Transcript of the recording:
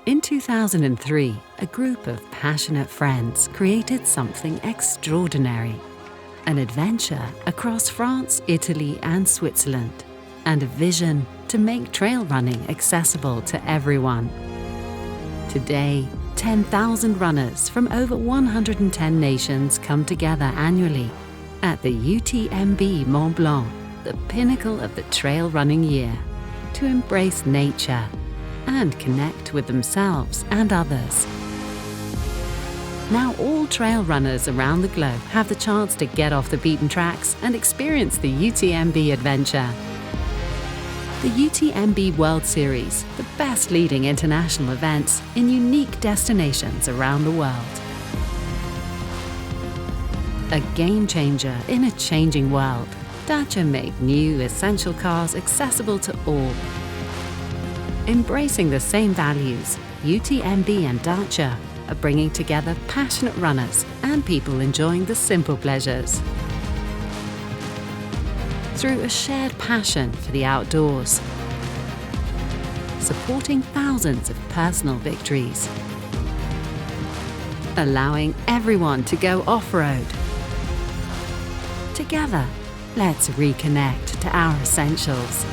In 2003, a group of passionate friends created something extraordinary. An adventure across France, Italy, and Switzerland, and a vision to make trail running accessible to everyone. Today, 10,000 runners from over 110 nations come together annually at the UTMB Mont-Blanc, the pinnacle of the trail running year, to embrace nature and connect with themselves and others. Now all trail runners around the globe have the chance to get off the beaten tracks and experience the UTMB adventure. The UTMB World Series, the best leading international events in unique destinations around the world. A game changer in a changing world, Dacia made new essential cars accessible to all. Embracing the same values, UTMB and Dacia are bringing together passionate runners and people enjoying the simple pleasures. Through a shared passion for the outdoors, supporting thousands of personal victories, allowing everyone to go off-road. Together, let's reconnect to our essentials.